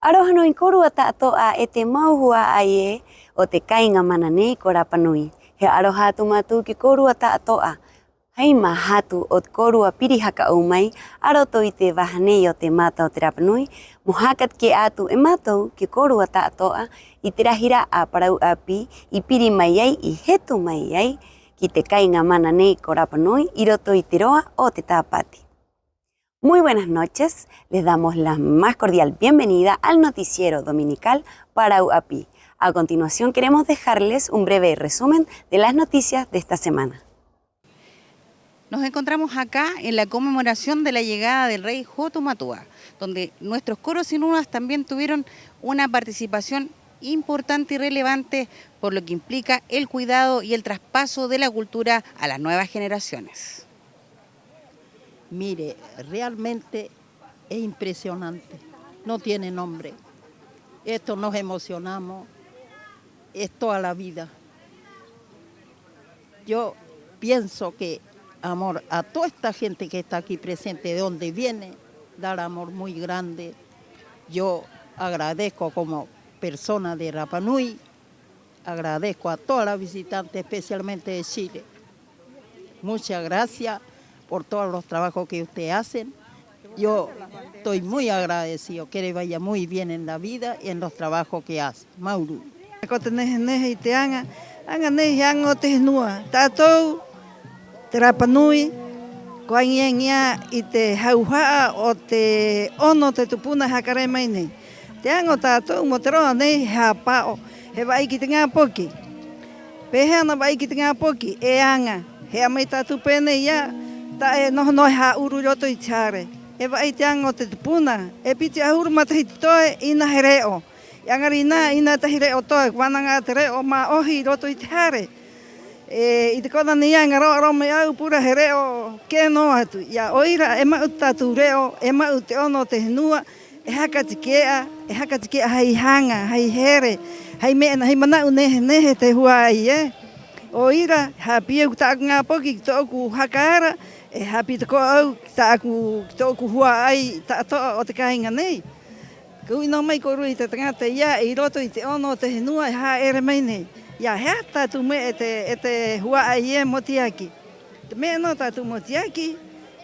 Aroha nui korua ta'atoa e te mauhua ai e o te kainga mana nei ko Rapanui. He aroha atu mātou ki korua ta'atoa. Hei mā hatu o te korua pirihaka au mai, aroto i te wahanei o te mātou te Rapanui, mo hakat ke atu e mātou ki korua ta'atoa i te rahira a parau api i piri mai ai, i hetu mai ai ki te kainga mana nei ko Rapanui i roto i te roa o te tāpati. Muy buenas noches, les damos la más cordial bienvenida al noticiero dominical Parau Api. A continuación queremos dejarles un breve resumen de las noticias de esta semana. Nos encontramos acá en la conmemoración de la llegada del rey Hotumatua, donde nuestros coros y nunas también tuvieron una participación importante y relevante por lo que implica el cuidado y el traspaso de la cultura a las nuevas generaciones. Mire, realmente es impresionante, no tiene nombre. Esto nos emocionamos, es toda la vida. Yo pienso que amor a toda esta gente que está aquí presente, de donde viene, dar amor muy grande. Yo agradezco como persona de Rapanui, agradezco a todas las visitantes, especialmente de Chile. Muchas gracias por todos los trabajos que ustedes hacen. Yo estoy muy agradecido, que le vaya muy bien en la vida y en los trabajos que hace. Mauru. Te Rapanui, koangiangia i te hauhaa o te ono te tupuna hakare mai nei. Te ango tātou mo te roa nei ha pao, he vai ki te ngā poki. Pehe ana vai ki te ngā poki, e anga, he amai tātou pēne ia, ta e noho noi ha uru roto i tāre. E vai te ango te tupuna, e piti ahuru matahi te toe ina he reo. I angari nā ina tahi reo toe, wananga te reo ma ohi roto i tāre. I te kona ni anga roa me au pura he reo ke no atu. Ia oira e mau tātou reo, e mau te ono te henua, e haka tikea hei hanga, hei here, hei meena, hei manau nehe te hua ai e. Oira, hapi au tāku ngā poki ki tō oku hakaara, e hapi te koa au ki tō oku hua ai tātoa o te kainga nei. Kui no mai korui te tangata ia, i roto i te ono te henua, e ha ere mai nei. Ia hea tātou me e te hua ai e motiaki. Te mea no tātou motiaki,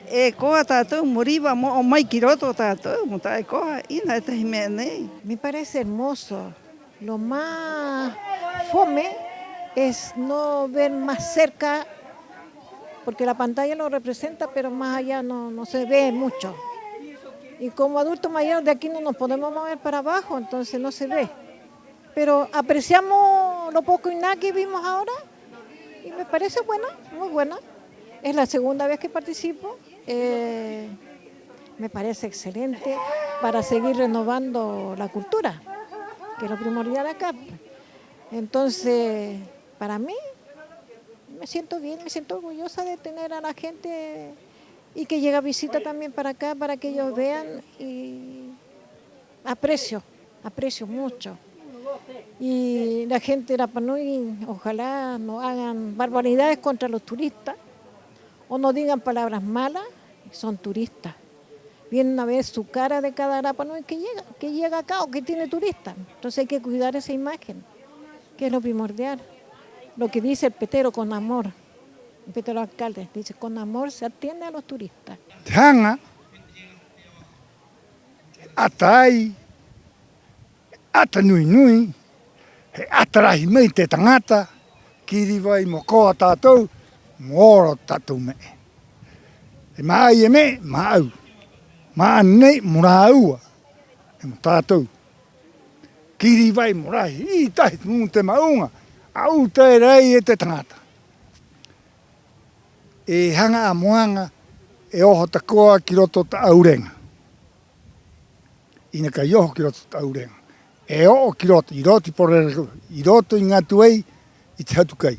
e koa tātou moriwa mo o mai ki roto tātou, mo tae koa ina e tahi mea nei. Me parece hermoso. Lo más fome es no ver más cerca, porque la pantalla lo representa, pero más allá no se ve mucho. Y como adultos mayores de aquí no nos podemos mover para abajo, entonces no se ve. Pero apreciamos lo poco y nada que vimos ahora y me parece buena, muy buena. Es la segunda vez que participo, me parece excelente para seguir renovando la cultura, que es lo primordial acá. Entonces, para mí, me siento bien, me siento orgullosa de tener a la gente y que llega visita también para acá, para que ellos vean y aprecio mucho. Y la gente de Rapanui, ojalá no hagan barbaridades contra los turistas o no digan palabras malas, son turistas. Vienen a ver su cara de cada Rapanui que llega acá o que tiene turistas. Entonces hay que cuidar esa imagen, que es lo primordial. Lo que dice el petero con amor, el petero alcalde, dice con amor se atiende a los turistas. Hanga, atai, ata nui, he atarahi mei te tangata, kiri vai mo koa tātou, mōro tātou me. E mai e me, mau. Maa nei, mora aua, e mo tātou. Kiri vai morahi, i tahi mū te maunga, au te rei e te tangata. E hanga a moanga, e oho ta koa ki roto ta aurenga. Ina ka ioho ki roto ta aurenga. E o ki roto, i roto i ngā tuei, i te hatu kai.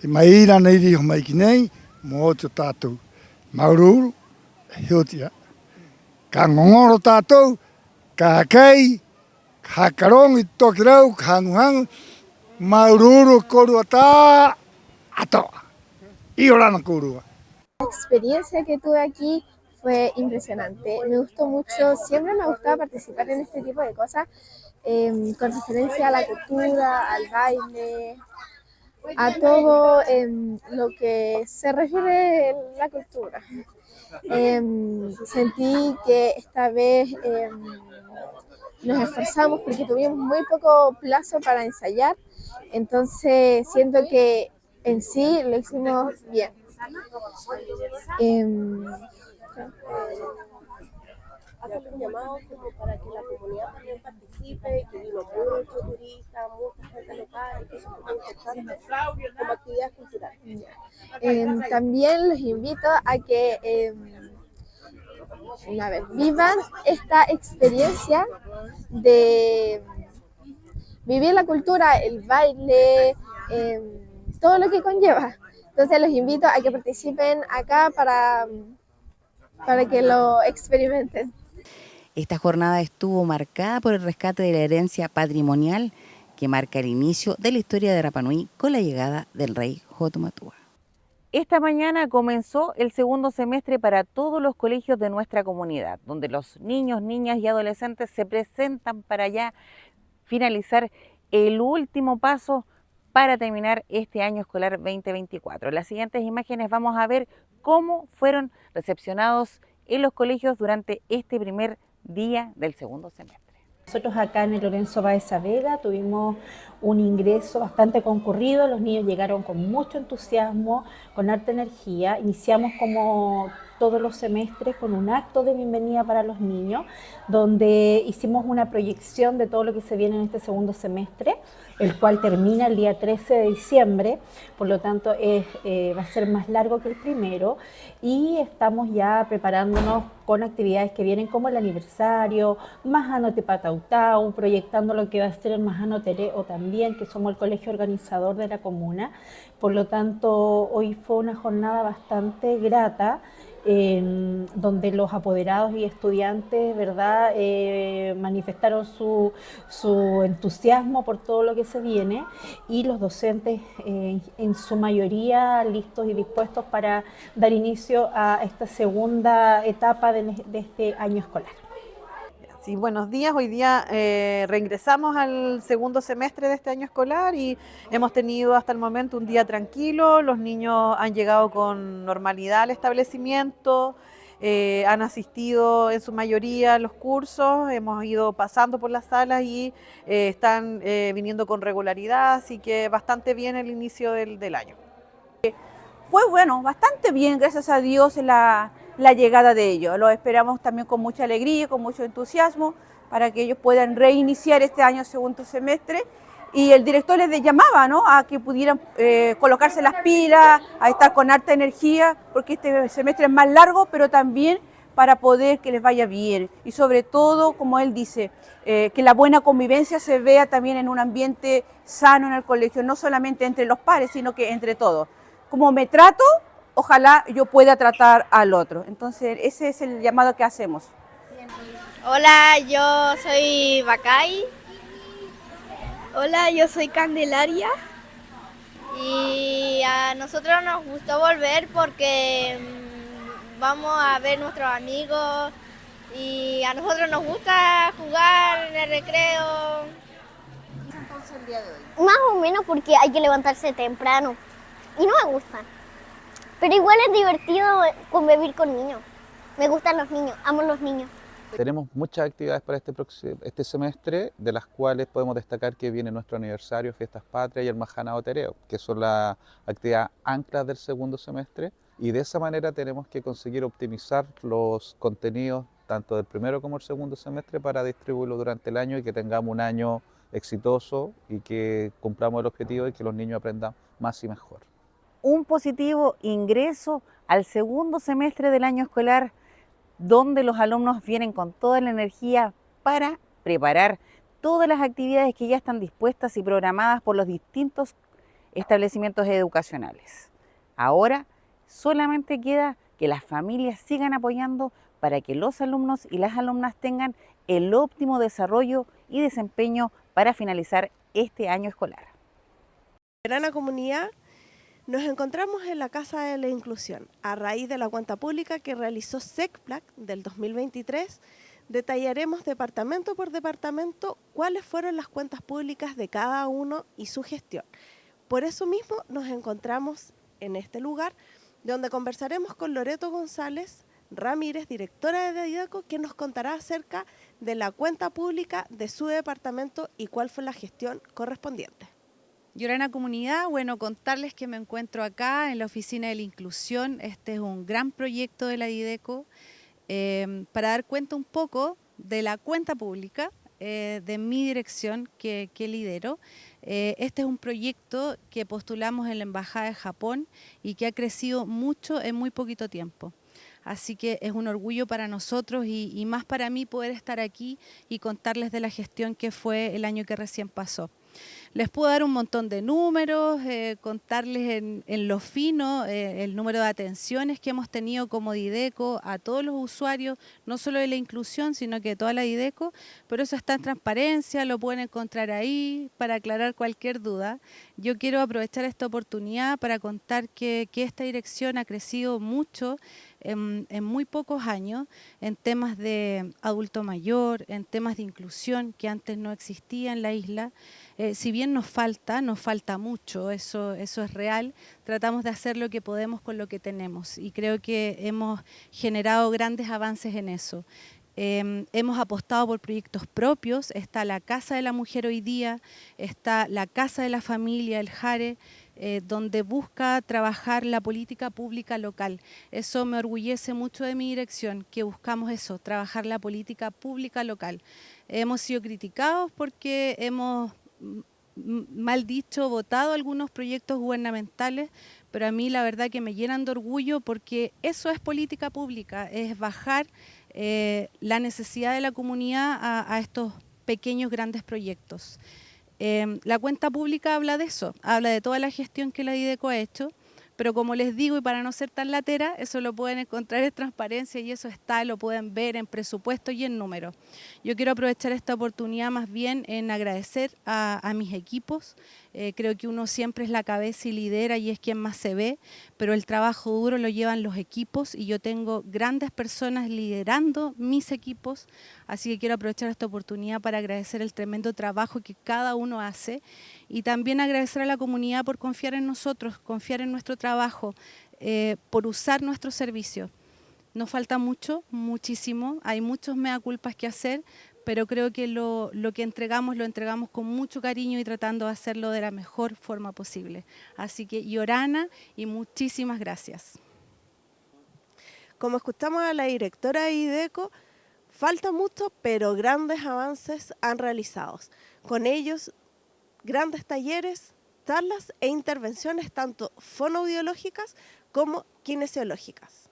E mai ira nei riho mai ki nei, mo te tātou. Maururu, hiotia. Ka ngongoro tātou, ka kei, Jacarón y Tokirau, Hanuhan, Maururu, Coruata, Atoa. Y Orana Curua. La experiencia que tuve aquí fue impresionante. Me gustó mucho, siempre me gustaba participar en este tipo de cosas, con referencia a la cultura, al baile, a todo lo que se refiere a la cultura. Sentí que esta vez nos esforzamos porque tuvimos muy poco plazo para ensayar, entonces siento que en sí lo hicimos bien. Hacen un llamado como para que la comunidad también participe, que vino muchos turistas, mucha gente local, que eso es muy importante como actividad cultural. También los invito a que vivan esta experiencia de vivir la cultura, el baile, todo lo que conlleva. Entonces los invito a que participen acá para que lo experimenten. Esta jornada estuvo marcada por el rescate de la herencia patrimonial que marca el inicio de la historia de Rapa Nui con la llegada del rey Hotumatua. Esta mañana comenzó el segundo semestre para todos los colegios de nuestra comunidad, donde los niños, niñas y adolescentes se presentan para ya finalizar el último paso para terminar este año escolar 2024. En las siguientes imágenes vamos a ver cómo fueron recepcionados en los colegios durante este primer día del segundo semestre. Nosotros acá en el Lorenzo Báez Vega tuvimos un ingreso bastante concurrido, los niños llegaron con mucho entusiasmo, con harta energía. Iniciamos como todos los semestres con un acto de bienvenida para los niños, donde hicimos una proyección de todo lo que se viene en este segundo semestre, el cual termina el día 13 de diciembre, por lo tanto va a ser más largo que el primero, y estamos ya preparándonos con actividades que vienen como el aniversario, Majano Tepatautau, proyectando lo que va a ser el Majano Tereo también, que somos el colegio organizador de la comuna. Por lo tanto, hoy fue una jornada bastante grata, donde los apoderados y estudiantes, ¿verdad?, manifestaron su entusiasmo por todo lo que se viene, y los docentes en su mayoría listos y dispuestos para dar inicio a esta segunda etapa de este año escolar. Sí, buenos días. Hoy día reingresamos al segundo semestre de este año escolar y hemos tenido hasta el momento un día tranquilo. Los niños han llegado con normalidad al establecimiento, han asistido en su mayoría a los cursos, hemos ido pasando por las salas y están viniendo con regularidad, así que bastante bien el inicio del año. Fue bueno, bastante bien, gracias a Dios, la llegada de ellos. Los esperamos también con mucha alegría, con mucho entusiasmo, para que ellos puedan reiniciar este año segundo semestre. Y el director les llamaba, ¿no?, a que pudieran colocarse las pilas, a estar con harta energía, porque este semestre es más largo, pero también para poder que les vaya bien. Y sobre todo, como él dice, que la buena convivencia se vea también en un ambiente sano en el colegio, no solamente entre los pares, sino que entre todos. Como me trato, ojalá yo pueda tratar al otro. Entonces, ese es el llamado que hacemos. Hola, yo soy Bacay. Hola, yo soy Candelaria. Y a nosotros nos gustó volver porque vamos a ver nuestros amigos y a nosotros nos gusta jugar en el recreo. Entonces, el día de hoy. Más o menos porque hay que levantarse temprano. Y no me gustan. Pero igual es divertido convivir con niños. Me gustan los niños, amo los niños. Tenemos muchas actividades para este semestre, de las cuales podemos destacar que viene nuestro aniversario, Fiestas Patrias y el Majanao Tereo, que son las actividades anclas del segundo semestre, y de esa manera tenemos que conseguir optimizar los contenidos tanto del primero como el segundo semestre para distribuirlo durante el año y que tengamos un año exitoso y que cumplamos el objetivo y que los niños aprendan más y mejor. Un positivo ingreso al segundo semestre del año escolar, donde los alumnos vienen con toda la energía para preparar todas las actividades que ya están dispuestas y programadas por los distintos establecimientos educacionales. Ahora solamente queda que las familias sigan apoyando para que los alumnos y las alumnas tengan el óptimo desarrollo y desempeño para finalizar este año escolar. Gran comunidad, nos encontramos en la Casa de la Inclusión. A raíz de la cuenta pública que realizó SECPLAC del 2023, detallaremos departamento por departamento cuáles fueron las cuentas públicas de cada uno y su gestión. Por eso mismo nos encontramos en este lugar, donde conversaremos con Loreto González Ramírez, directora de IDECO, que nos contará acerca de la cuenta pública de su departamento y cuál fue la gestión correspondiente. Llorana Comunidad, bueno, contarles que me encuentro acá en la Oficina de la Inclusión. Este es un gran proyecto de la IDECO para dar cuenta un poco de la cuenta pública de mi dirección que lidero. Este es un proyecto que postulamos en la Embajada de Japón y que ha crecido mucho en muy poquito tiempo. Así que es un orgullo para nosotros y más para mí poder estar aquí y contarles de la gestión que fue el año que recién pasó. Les puedo dar un montón de números, contarles en lo fino el número de atenciones que hemos tenido como IDECO a todos los usuarios, no solo de la inclusión, sino que de toda la IDECO, pero eso está en transparencia, lo pueden encontrar ahí para aclarar cualquier duda. Yo quiero aprovechar esta oportunidad para contar que esta dirección ha crecido mucho en muy pocos años en temas de adulto mayor, en temas de inclusión que antes no existía en la isla. Si bien nos falta mucho, eso es real, tratamos de hacer lo que podemos con lo que tenemos y creo que hemos generado grandes avances en eso. Hemos apostado por proyectos propios, está la Casa de la Mujer hoy día, está la Casa de la Familia, el JARE, donde busca trabajar la política pública local. Eso me orgullece mucho de mi dirección, que buscamos eso, trabajar la política pública local. Hemos sido criticados porque hemos, mal dicho, votado algunos proyectos gubernamentales, pero a mí la verdad que me llenan de orgullo porque eso es política pública, es bajar la necesidad de la comunidad a estos pequeños, grandes proyectos. La cuenta pública habla de eso, habla de toda la gestión que la IDECO ha hecho, pero como les digo y para no ser tan latera, eso lo pueden encontrar en transparencia y eso está, lo pueden ver en presupuesto y en números. Yo quiero aprovechar esta oportunidad más bien en agradecer a mis equipos. Creo que uno siempre es la cabeza y lidera y es quien más se ve, pero el trabajo duro lo llevan los equipos y yo tengo grandes personas liderando mis equipos, así que quiero aprovechar esta oportunidad para agradecer el tremendo trabajo que cada uno hace y también agradecer a la comunidad por confiar en nosotros, confiar en nuestro trabajo, por usar nuestro servicio. Nos falta mucho, muchísimo, hay muchos mea culpas que hacer, pero creo que lo que entregamos, lo entregamos con mucho cariño y tratando de hacerlo de la mejor forma posible. Así que Llorana y muchísimas gracias. Como escuchamos a la directora de IDECO, falta mucho, pero grandes avances han realizado. Con ellos, grandes talleres, charlas e intervenciones tanto fonoaudiológicas como kinesiológicas.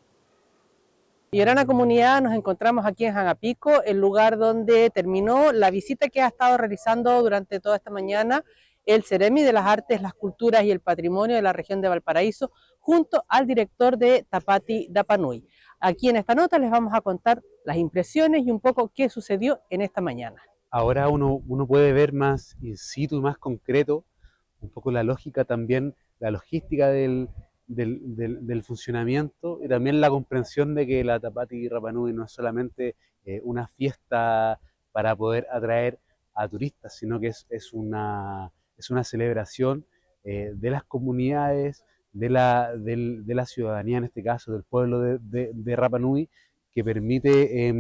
Llorana Comunidad, nos encontramos aquí en Janapico, el lugar donde terminó la visita que ha estado realizando durante toda esta mañana el Ceremi de las Artes, las Culturas y el Patrimonio de la región de Valparaíso, junto al director de Tapati Rapanui. Aquí en esta nota les vamos a contar las impresiones y un poco qué sucedió en esta mañana. Ahora uno puede ver más in situ y más concreto, un poco la lógica también, la logística del funcionamiento y también la comprensión de que la Tapati Rapanui no es solamente una fiesta para poder atraer a turistas, sino que es una celebración de las comunidades, de la ciudadanía, en este caso del pueblo de Rapanui, que permite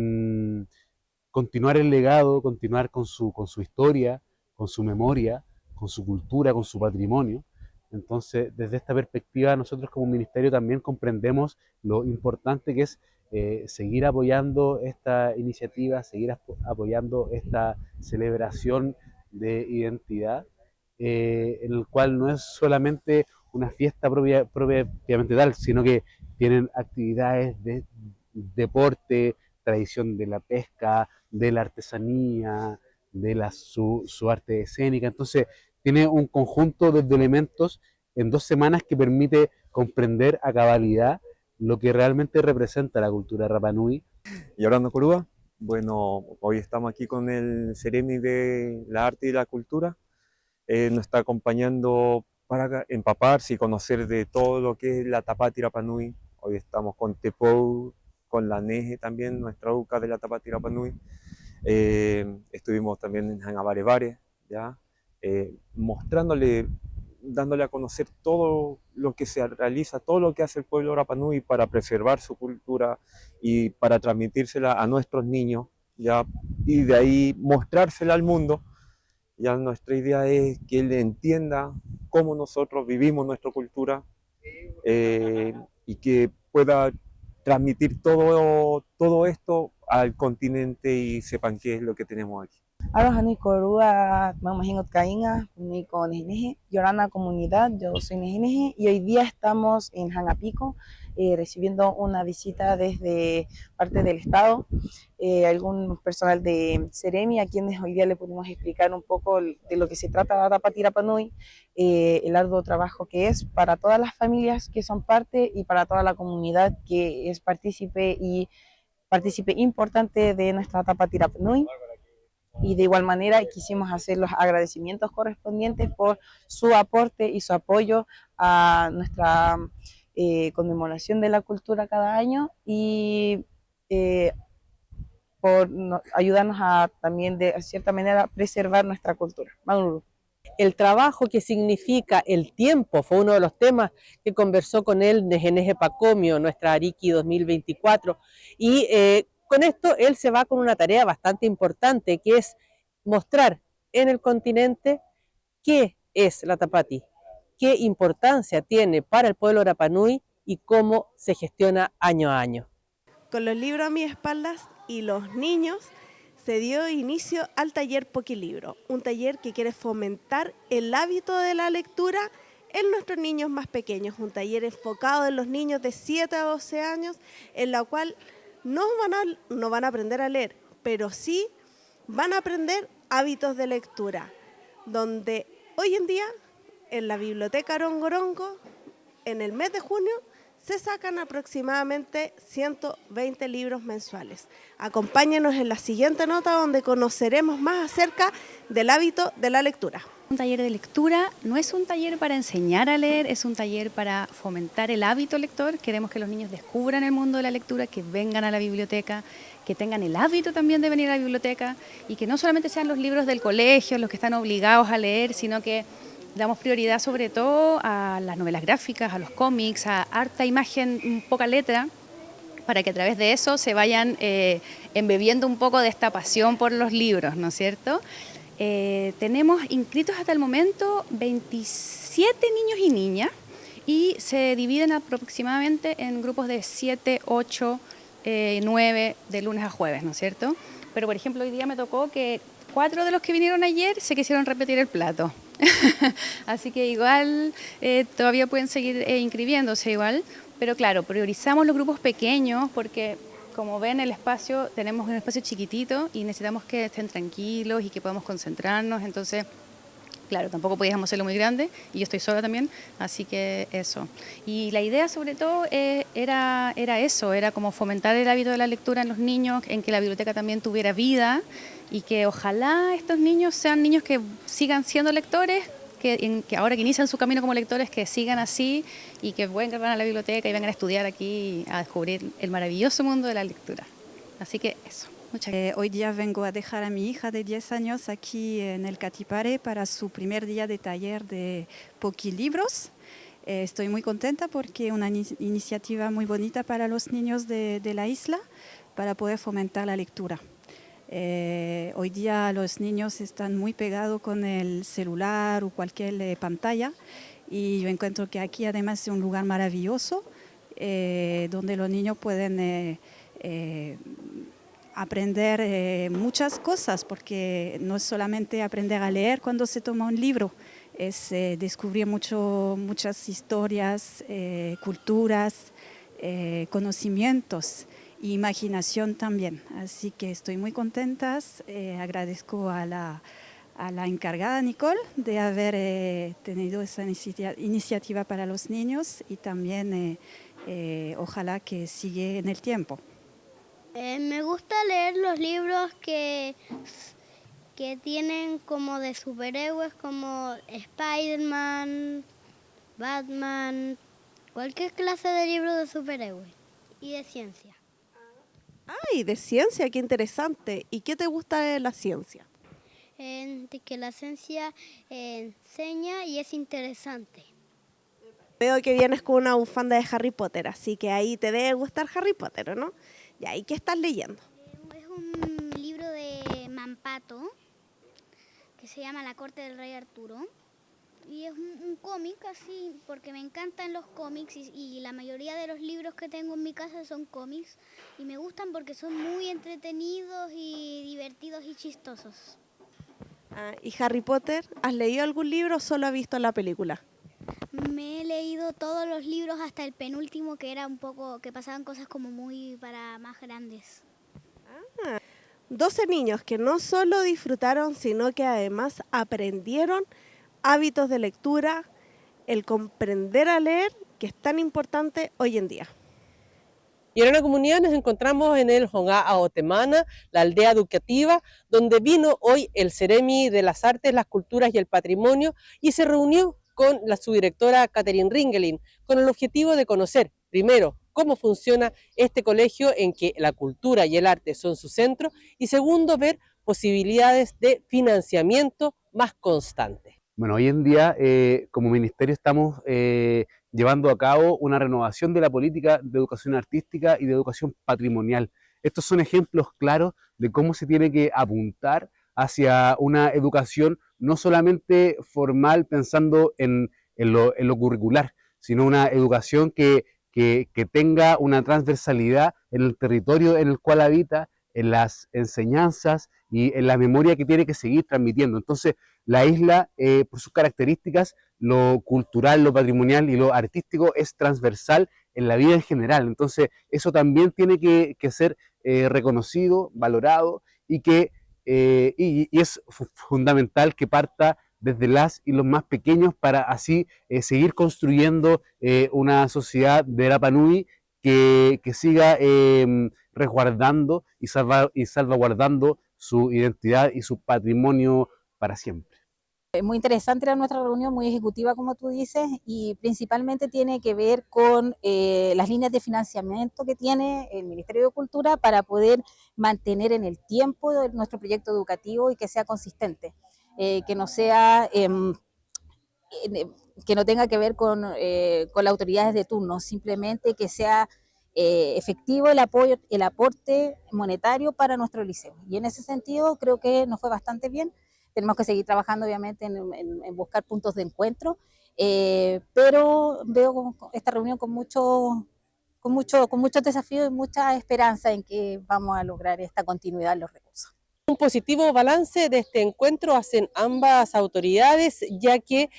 continuar el legado, continuar con su historia, con su memoria, con su cultura, con su patrimonio. Entonces, desde esta perspectiva, nosotros como ministerio también comprendemos lo importante que es seguir apoyando esta iniciativa, seguir apoyando esta celebración de identidad, en el cual no es solamente una fiesta propiamente tal, sino que tienen actividades de deporte, tradición de la pesca, de la artesanía, de su arte escénica. Entonces, tiene un conjunto de elementos en 2 semanas que permite comprender a cabalidad lo que realmente representa la cultura Rapanui. Y hablando Corúa, Bueno, hoy estamos aquí con el Ceremi de la Arte y la Cultura. Nos está acompañando para empaparse y conocer de todo lo que es la Tapati Rapa Nui. Hoy estamos con Tepou, con la Neje también, nuestra UCA de la Tapati Rapa Nui. Estuvimos también en Hangabarevare, ¿ya? Mostrándole, dándole a conocer todo lo que se realiza, todo lo que hace el pueblo Rapa Nui para preservar su cultura y para transmitírsela a nuestros niños, ¿ya? Y de ahí mostrársela al mundo. Ya nuestra idea es que él entienda cómo nosotros vivimos nuestra cultura y que pueda transmitir todo esto al continente y sepan qué es lo que tenemos aquí. Alohani Korua, Mamahingot Kainga, Nico Nejineje, Yorana Comunidad, yo soy Nejineje y hoy día estamos en Hangapico recibiendo una visita desde parte del Estado, algún personal de Ceremi a quienes hoy día le pudimos explicar un poco de lo que se trata la Tapati Rapa Nui, el arduo trabajo que es para todas las familias que son parte y para toda la comunidad que es partícipe importante de nuestra Tapati Rapa Nui. Y de igual manera quisimos hacer los agradecimientos correspondientes por su aporte y su apoyo a nuestra conmemoración de la cultura cada año y por ayudarnos a también de cierta manera preservar nuestra cultura. Mauro. El trabajo que significa el tiempo fue uno de los temas que conversó con él Nejeneje Pacomio, nuestra Ariki 2024, y con esto él se va con una tarea bastante importante, que es mostrar en el continente qué es la Tapati, qué importancia tiene para el pueblo Rapa Nui y cómo se gestiona año a año. Con los libros a mis espaldas y los niños, se dio inicio al taller Poquilibro, un taller que quiere fomentar el hábito de la lectura en nuestros niños más pequeños, un taller enfocado en los niños de 7 a 12 años, en la cual no van a aprender a leer, pero sí van a aprender hábitos de lectura, donde hoy en día en la biblioteca Rongorongo, en el mes de junio, se sacan aproximadamente 120 libros mensuales. Acompáñenos en la siguiente nota donde conoceremos más acerca del hábito de la lectura. Un taller de lectura no es un taller para enseñar a leer, es un taller para fomentar el hábito lector. Queremos que los niños descubran el mundo de la lectura, que vengan a la biblioteca, que tengan el hábito también de venir a la biblioteca y que no solamente sean los libros del colegio los que están obligados a leer, sino que damos prioridad sobre todo a las novelas gráficas, a los cómics, a harta imagen, poca letra, para que a través de eso se vayan embebiendo un poco de esta pasión por los libros, ¿no es cierto? Tenemos inscritos hasta el momento 27 niños y niñas y se dividen aproximadamente en grupos de 7, 8, 9 de lunes a jueves, ¿no es cierto? Pero por ejemplo hoy día me tocó que 4 de los que vinieron ayer se quisieron repetir el plato. Así que igual todavía pueden seguir inscribiéndose igual, pero claro, priorizamos los grupos pequeños porque como ven el espacio, tenemos un espacio chiquitito y necesitamos que estén tranquilos y que podamos concentrarnos, entonces claro, tampoco podíamos hacerlo muy grande y yo estoy sola también, así que eso. Y la idea sobre todo era eso, era como fomentar el hábito de la lectura en los niños, en que la biblioteca también tuviera vida y que ojalá estos niños sean niños que sigan siendo lectores, que ahora que inician su camino como lectores, que sigan así y que vengan a la biblioteca y vengan a estudiar aquí, a descubrir el maravilloso mundo de la lectura. Así que eso. Hoy día vengo a dejar a mi hija de 10 años aquí en el Catipare para su primer día de taller de Poquilibros. Estoy muy contenta porque es una iniciativa muy bonita para los niños de la isla para poder fomentar la lectura. Hoy día los niños están muy pegados con el celular o cualquier pantalla y yo encuentro que aquí además es un lugar maravilloso donde los niños pueden aprender muchas cosas, porque no es solamente aprender a leer cuando se toma un libro, es descubrir muchas historias, culturas, conocimientos e imaginación también. Así que estoy muy contenta, agradezco a la encargada Nicole de haber tenido esa iniciativa para los niños y también ojalá que siga en el tiempo. Me gusta leer los libros que tienen como de superhéroes, como Spider-Man, Batman, cualquier clase de libro de superhéroes y de ciencia. ¡Ay, de ciencia! ¡Qué interesante! ¿Y qué te gusta de la ciencia? De que la ciencia enseña y es interesante. Veo que vienes con una bufanda de Harry Potter, así que ahí te debe gustar Harry Potter, ¿o no? ¿Y qué estás leyendo? Es un libro de Mampato que se llama La corte del rey Arturo. Y es un cómic así, porque me encantan los cómics y la mayoría de los libros que tengo en mi casa son cómics y me gustan porque son muy entretenidos y divertidos y chistosos. ¿Y Harry Potter? ¿Has leído algún libro o solo has visto la película? Me he leído todos los libros hasta el penúltimo, que era un poco, que pasaban cosas como muy para más grandes. 12 niños que no solo disfrutaron, sino que además aprendieron hábitos de lectura, el comprender a leer, que es tan importante hoy en día. Y en una comunidad nos encontramos en el Jongá Aotemana, la aldea educativa, donde vino hoy el Ceremi de las Artes, las Culturas y el Patrimonio y se reunió con la subdirectora Catherine Ringelin, con el objetivo de conocer, primero, cómo funciona este colegio en que la cultura y el arte son su centro, y segundo, ver posibilidades de financiamiento más constante. Bueno, hoy en día como ministerio estamos llevando a cabo una renovación de la política de educación artística y de educación patrimonial. Estos son ejemplos claros de cómo se tiene que apuntar hacia una educación no solamente formal pensando en lo curricular, sino una educación que tenga una transversalidad en el territorio en el cual habita, en las enseñanzas y en la memoria que tiene que seguir transmitiendo. Entonces, la isla, por sus características, lo cultural, lo patrimonial y lo artístico es transversal en la vida en general. Entonces, eso también tiene que ser reconocido, valorado y es fundamental que parta desde las y los más pequeños para así seguir construyendo una sociedad de Rapa Nui que siga resguardando y salvaguardando su identidad y su patrimonio para siempre. Muy interesante era nuestra reunión, muy ejecutiva como tú dices, y principalmente tiene que ver con las líneas de financiamiento que tiene el Ministerio de Cultura para poder mantener en el tiempo nuestro proyecto educativo y que sea consistente, que no sea... que no tenga que ver con las autoridades de turno, simplemente que sea efectivo el apoyo, el aporte monetario para nuestro liceo. Y en ese sentido creo que nos fue bastante bien. Tenemos que seguir trabajando obviamente en buscar puntos de encuentro, pero veo esta reunión con muchos desafíos y mucha esperanza en que vamos a lograr esta continuidad en los recursos. Un positivo balance de este encuentro hacen ambas autoridades, ya que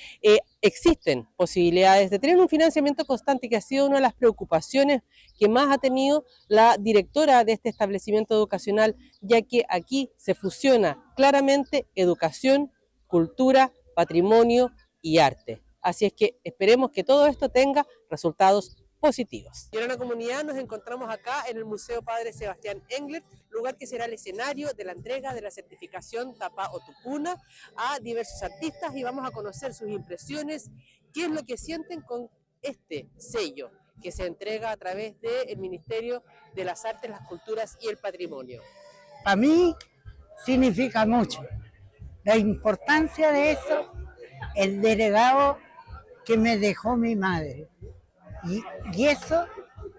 existen posibilidades de tener un financiamiento constante, que ha sido una de las preocupaciones que más ha tenido la directora de este establecimiento educacional, ya que aquí se fusiona claramente educación, cultura, patrimonio y arte. Así es que esperemos que todo esto tenga resultados positivos. Y en una comunidad nos encontramos acá en el Museo Padre Sebastián Engler, lugar que será el escenario de la entrega de la certificación Tapa Otupuna a diversos artistas, y vamos a conocer sus impresiones, qué es lo que sienten con este sello que se entrega a través del Ministerio de las Artes, las Culturas y el Patrimonio. Para mí significa mucho. La importancia de eso, el delegado que me dejó mi madre. Y eso,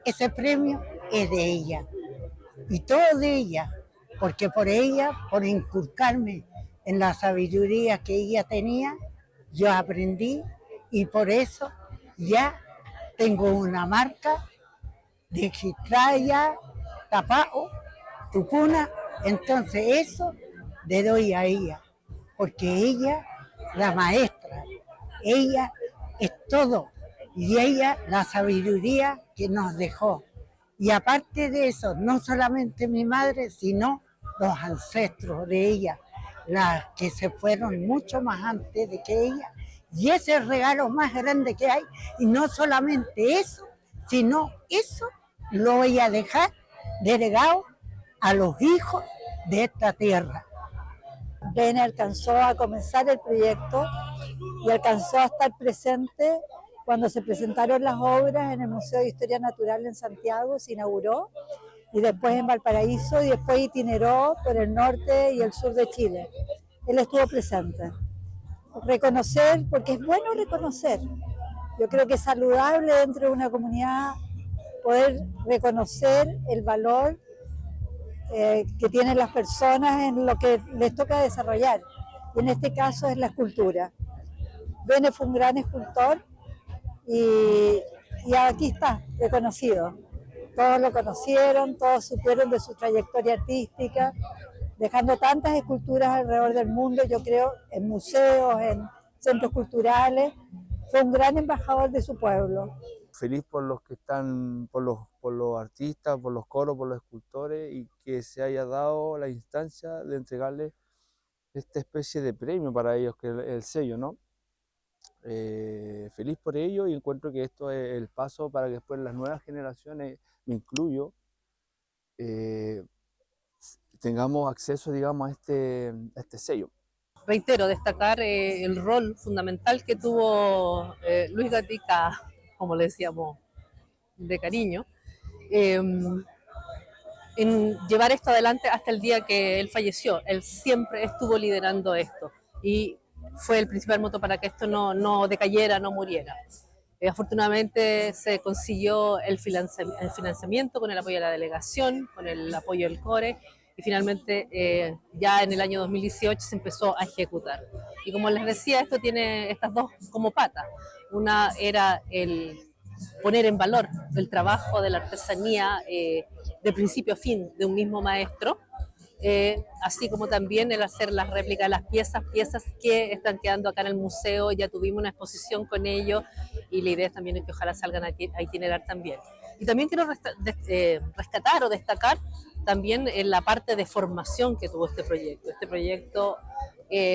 ese premio es de ella. Y todo de ella, porque por ella, por inculcarme en la sabiduría que ella tenía, yo aprendí y por eso ya tengo una marca de Xitlaya, Tapao, Tupuna. Entonces eso le doy a ella, porque ella, la maestra, ella es todo. Y ella la sabiduría que nos dejó. Y aparte de eso, no solamente mi madre, sino los ancestros de ella, las que se fueron mucho más antes de que ella. Y ese es el regalo más grande que hay. Y no solamente eso, sino eso lo voy a dejar delegado a los hijos de esta tierra. Bene alcanzó a comenzar el proyecto y alcanzó a estar presente cuando se presentaron las obras en el Museo de Historia Natural en Santiago, se inauguró, y después en Valparaíso, y después itineró por el norte y el sur de Chile. Él estuvo presente. Reconocer, porque es bueno reconocer. Yo creo que es saludable dentro de una comunidad poder reconocer el valor que tienen las personas en lo que les toca desarrollar. Y en este caso es la escultura. Bene fue un gran escultor y aquí está, reconocido. Todos lo conocieron, todos supieron de su trayectoria artística, dejando tantas esculturas alrededor del mundo, yo creo, en museos, en centros culturales. Fue un gran embajador de su pueblo. Feliz por los que están, por los artistas, por los coros, por los escultores, y que se haya dado la instancia de entregarles esta especie de premio para ellos, que es el sello, ¿no? Feliz por ello, y encuentro que esto es el paso para que después las nuevas generaciones, me incluyo, tengamos acceso, digamos, a este sello. Reitero, destacar el rol fundamental que tuvo Luis Gatica, como le decíamos de cariño, en llevar esto adelante hasta el día que él falleció. Él siempre estuvo liderando esto y fue el principal motor para que esto no decayera, no muriera. Afortunadamente se consiguió el financiamiento con el apoyo de la delegación, con el apoyo del CORE, y finalmente ya en el año 2018 se empezó a ejecutar. Y como les decía, esto tiene estas dos como patas. Una era el poner en valor el trabajo de la artesanía de principio a fin de un mismo maestro, así como también el hacer las réplicas de las piezas que están quedando acá en el museo. Ya tuvimos una exposición con ellos y la idea también es que ojalá salgan a itinerar también. Y también quiero rescatar o destacar también en la parte de formación que tuvo este proyecto. Este proyecto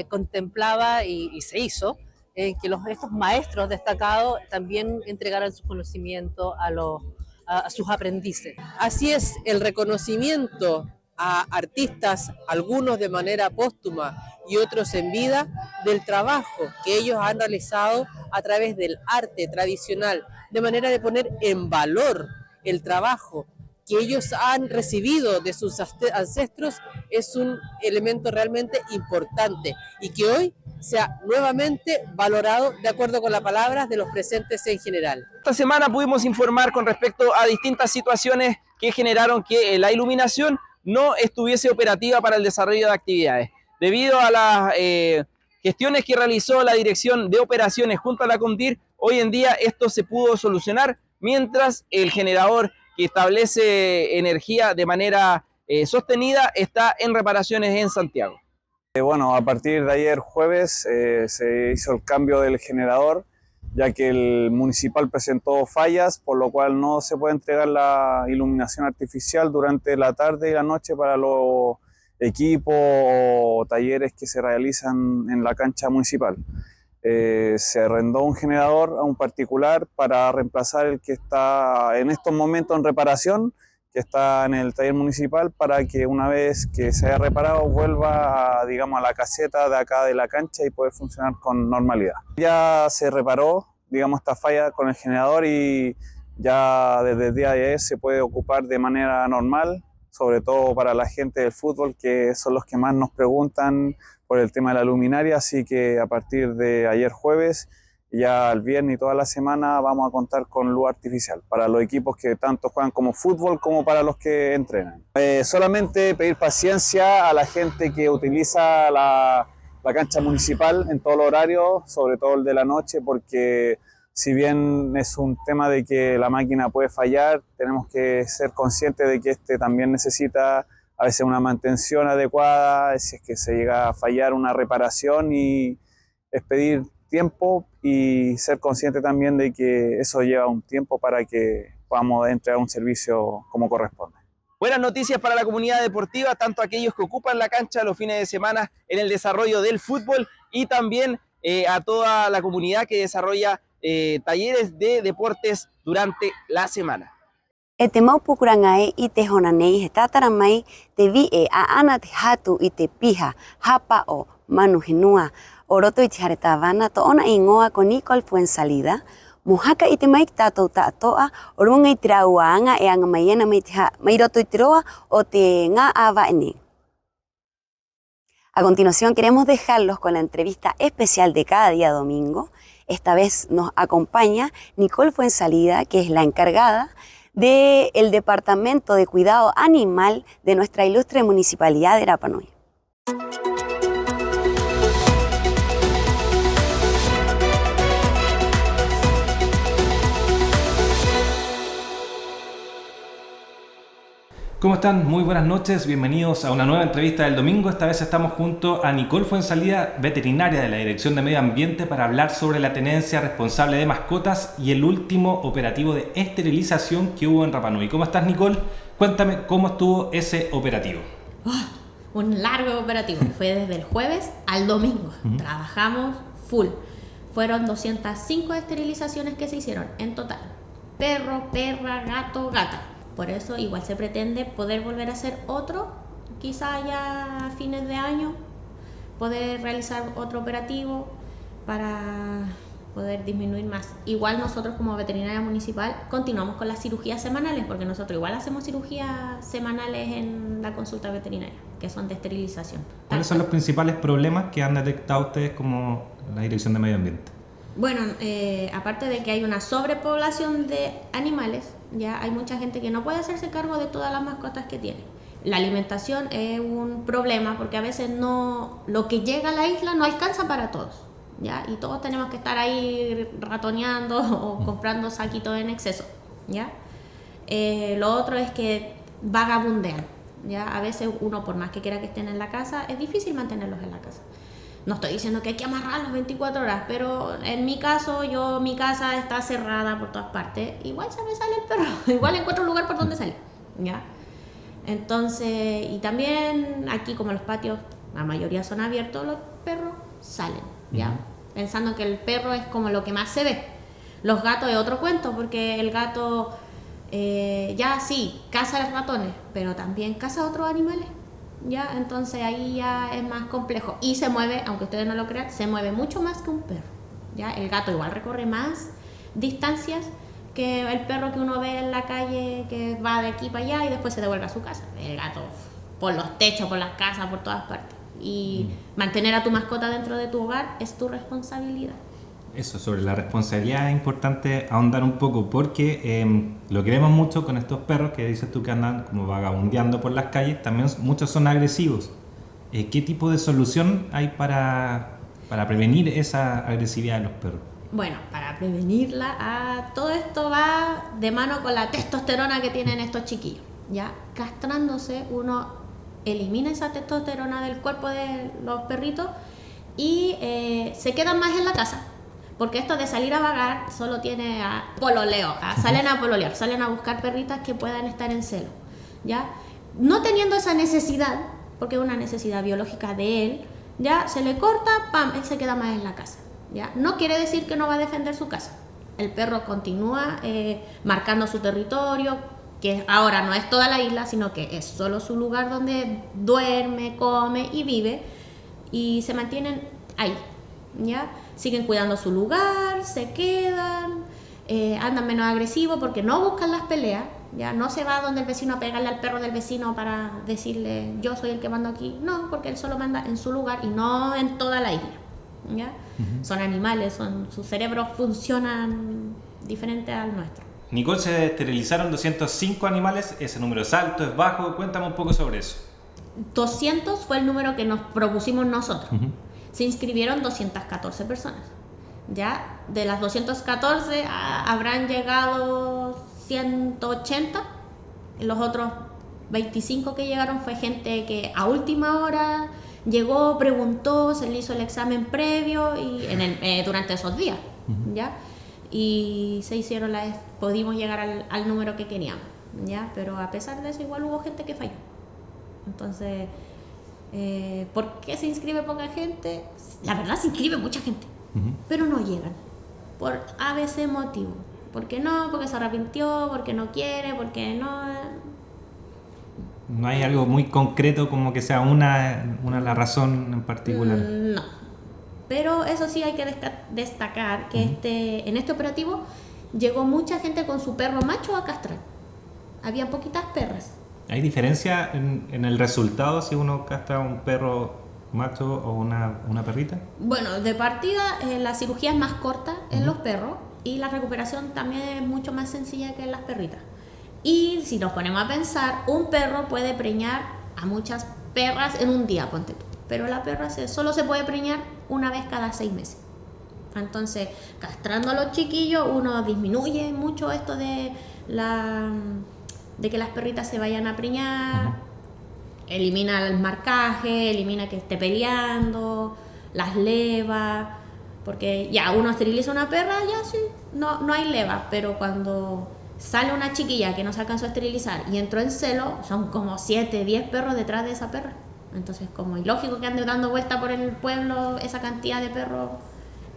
contemplaba y se hizo que estos maestros destacados también entregaran su conocimiento a sus aprendices. Así es, el reconocimiento a artistas, algunos de manera póstuma y otros en vida, del trabajo que ellos han realizado a través del arte tradicional, de manera de poner en valor el trabajo que ellos han recibido de sus ancestros, es un elemento realmente importante y que hoy sea nuevamente valorado de acuerdo con las palabras de los presentes en general. Esta semana pudimos informar con respecto a distintas situaciones que generaron que la iluminación no estuviese operativa para el desarrollo de actividades. Debido a las gestiones que realizó la Dirección de Operaciones junto a la CONDIR, hoy en día esto se pudo solucionar, mientras el generador que establece energía de manera sostenida está en reparaciones en Santiago. Bueno, a partir de ayer jueves se hizo el cambio del generador, ya que el municipal presentó fallas, por lo cual no se puede entregar la iluminación artificial durante la tarde y la noche para los equipos o talleres que se realizan en la cancha municipal. Se arrendó un generador a un particular para reemplazar el que está en estos momentos en reparación, que está en el taller municipal, para que una vez que se haya reparado vuelva a, digamos, a la caseta de acá de la cancha y poder funcionar con normalidad. Ya se reparó, digamos, esta falla con el generador y ya desde el día de ayer se puede ocupar de manera normal, sobre todo para la gente del fútbol, que son los que más nos preguntan por el tema de la luminaria, así que a partir de ayer jueves, ya el viernes y toda la semana vamos a contar con luz artificial para los equipos que tanto juegan como fútbol como para los que entrenan. Solamente pedir paciencia a la gente que utiliza la cancha municipal en todo el horario, sobre todo el de la noche, porque si bien es un tema de que la máquina puede fallar, tenemos que ser conscientes de que este también necesita a veces una mantención adecuada, si es que se llega a fallar una reparación, y es pedir tiempo y ser consciente también de que eso lleva un tiempo para que podamos entregar un servicio como corresponde. Buenas noticias para la comunidad deportiva, tanto aquellos que ocupan la cancha los fines de semana en el desarrollo del fútbol, y también a toda la comunidad que desarrolla talleres de deportes durante la semana. He te maupukurangae i te honanei he tataramai te vie a ana te hatu i te piha hapa o manu henua. O roto i te haretavana to ona i ngoa ko Nicole Fuensalida. Muhaka i te mai tātou tātoa o runga i te rauaanga e anga maiena mai roto i te roa o te ngā awaene. A continuación queremos dejarlos con la entrevista especial de cada día domingo. Esta vez nos acompaña Nicole Fuensalida, que es la encargada del Departamento de Cuidado Animal de nuestra ilustre Municipalidad de Rapa Nui. ¿Cómo están? Muy buenas noches, bienvenidos a una nueva entrevista del domingo. Esta vez estamos junto a Nicole Fuensalida, veterinaria de la Dirección de Medio Ambiente, para hablar sobre la tenencia responsable de mascotas y el último operativo de esterilización que hubo en Rapa Nui. ¿Cómo estás, Nicole? Cuéntame cómo estuvo ese operativo. Un largo operativo, fue desde el jueves al domingo. Trabajamos full. Fueron 205 esterilizaciones que se hicieron en total. Perro, perra, gato, gata. Por eso igual se pretende poder volver a hacer otro, quizá ya a fines de año, poder realizar otro operativo para poder disminuir más. Igual nosotros como veterinaria municipal continuamos con las cirugías semanales, porque nosotros igual hacemos cirugías semanales en la consulta veterinaria, que son de esterilización. ¿Cuáles son los principales problemas que han detectado ustedes como la Dirección de Medio Ambiente? Bueno, aparte de que hay una sobrepoblación de animales, ya hay mucha gente que no puede hacerse cargo de todas las mascotas que tiene. La alimentación es un problema porque a veces lo que llega a la isla no alcanza para todos, ¿ya? Y todos tenemos que estar ahí ratoneando o comprando saquitos en exceso, ¿ya? Lo otro es que vagabundean, ¿ya? A veces uno, por más que quiera que estén en la casa, es difícil mantenerlos en la casa. No estoy diciendo que hay que amarrarlos 24 horas, pero en mi caso, mi casa está cerrada por todas partes. Igual se me sale el perro, igual encuentro un lugar por donde salir, ¿ya? Entonces, y también aquí como los patios, la mayoría son abiertos, los perros salen, ¿ya? Pensando que el perro es como lo que más se ve. Los gatos es otro cuento, porque el gato ya sí, caza ratones, pero también caza otros animales. ¿Ya? Entonces ahí ya es más complejo y se mueve, aunque ustedes no lo crean, se mueve mucho más que un perro, ¿ya? El gato igual recorre más distancias que el perro que uno ve en la calle, que va de aquí para allá y después se devuelve a su casa. El gato por los techos, por las casas, por todas partes. Y mantener a tu mascota dentro de tu hogar es tu responsabilidad. Eso, sobre la responsabilidad es importante ahondar un poco porque lo que vemos mucho con estos perros que dices tú que andan como vagabundeando por las calles, también muchos son agresivos. ¿Qué tipo de solución hay para prevenir esa agresividad de los perros? Bueno, para prevenirla, todo esto va de mano con la testosterona que tienen estos chiquillos, ¿ya? Castrándose uno elimina esa testosterona del cuerpo de los perritos y se quedan más en la casa. Porque esto de salir a vagar solo tiene a pololeo, salen a pololear, salen a buscar perritas que puedan estar en celo, ¿ya? No teniendo esa necesidad, porque es una necesidad biológica de él, ya se le corta, ¡pam!, él se queda más en la casa, ¿ya? No quiere decir que no va a defender su casa. El perro continúa marcando su territorio, que ahora no es toda la isla, sino que es solo su lugar donde duerme, come y vive, y se mantienen ahí, ¿ya? Siguen cuidando su lugar, se quedan, andan menos agresivos porque no buscan las peleas, ya no se va donde el vecino a pegarle al perro del vecino para decirle yo soy el que mando aquí, no, porque él solo manda en su lugar y no en toda la isla, ¿ya? Son animales, sus cerebros funcionan diferente al nuestro. Nicole, se esterilizaron 205 animales, ese número es alto, es bajo, cuéntame un poco sobre eso. 200 fue el número que nos propusimos nosotros. Se inscribieron 214 personas. Ya de las 214 habrán llegado 180. Los otros 25 que llegaron fue gente que a última hora llegó, preguntó, se le hizo el examen previo y durante esos días. ¿Ya? Y se hicieron pudimos llegar al número que queríamos. ¿Ya? Pero a pesar de eso igual hubo gente que falló. Entonces, ¿por qué se inscribe poca gente? La verdad se inscribe mucha gente, pero no llegan por ABC motivo. ¿Por qué no? Porque se arrepintió, porque no quiere, porque no... No hay algo muy concreto como que sea una la razón en particular. No. Pero eso sí hay que destacar que en este operativo llegó mucha gente con su perro macho a castrar. Había poquitas perras. ¿Hay diferencia en el resultado si uno castra un perro macho o una perrita? Bueno, de partida la cirugía es más corta en los perros y la recuperación también es mucho más sencilla que en las perritas. Y si nos ponemos a pensar, un perro puede preñar a muchas perras en un día, ponte tú. Pero la perra solo se puede preñar una vez cada 6 meses. Entonces, castrando a los chiquillos, uno disminuye mucho esto de que las perritas se vayan a preñar, elimina el marcaje, elimina que esté peleando, las levas, porque ya uno esteriliza una perra, ya sí, no hay leva, pero cuando sale una chiquilla que no se alcanzó a esterilizar y entró en celo, son como 7, 10 perros detrás de esa perra. Entonces, como ilógico que ande dando vuelta por el pueblo esa cantidad de perros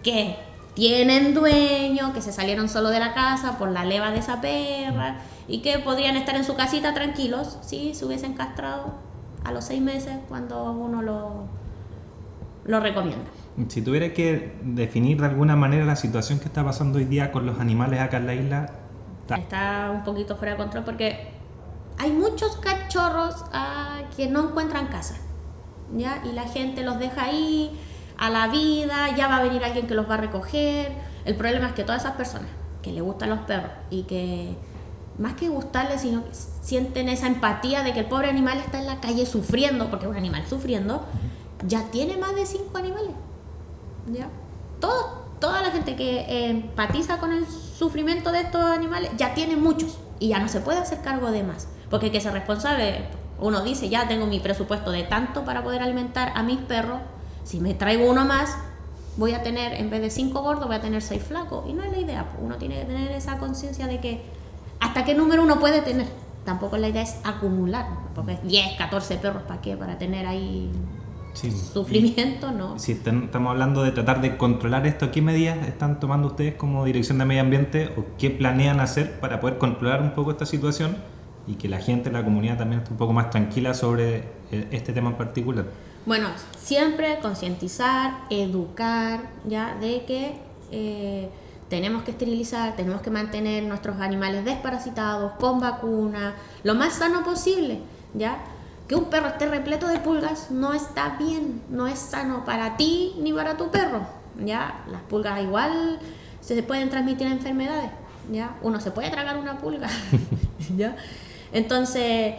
que tienen dueño, que se salieron solo de la casa por la leva de esa perra y que podrían estar en su casita tranquilos si se hubiesen castrado a los 6 meses cuando uno lo recomienda. Si tuviera que definir de alguna manera la situación que está pasando hoy día con los animales acá en la isla, está un poquito fuera de control porque hay muchos cachorros que no encuentran casa, ¿ya? Y la gente los deja ahí a la vida, ya va a venir alguien que los va a recoger. El problema es que todas esas personas que les gustan los perros y que más que gustarles, sino que sienten esa empatía de que el pobre animal está en la calle sufriendo, porque es un animal sufriendo, ya tiene más de 5 animales, ¿ya? Toda la gente que empatiza con el sufrimiento de estos animales ya tiene muchos y ya no se puede hacer cargo de más, porque hay que ser responsable. Uno dice, ya tengo mi presupuesto de tanto para poder alimentar a mis perros, si me traigo uno más voy a tener, en vez de 5 gordos voy a tener 6 flacos, y no es la idea. Uno tiene que tener esa conciencia de que hasta qué número uno puede tener. Tampoco la idea es acumular, porque 10, 14 perros, ¿para qué? Para tener ahí sufrimiento, ¿no? Si estamos hablando de tratar de controlar esto, ¿qué medidas están tomando ustedes como Dirección de Medio Ambiente o qué planean hacer para poder controlar un poco esta situación y que la gente, la comunidad también esté un poco más tranquila sobre este tema en particular? Bueno, siempre concientizar, educar, ya, de que tenemos que esterilizar, tenemos que mantener nuestros animales desparasitados, con vacuna, lo más sano posible, ya. Que un perro esté repleto de pulgas no está bien, no es sano para ti ni para tu perro, ya. Las pulgas igual se pueden transmitir enfermedades, ya. Uno se puede tragar una pulga, ya. Entonces,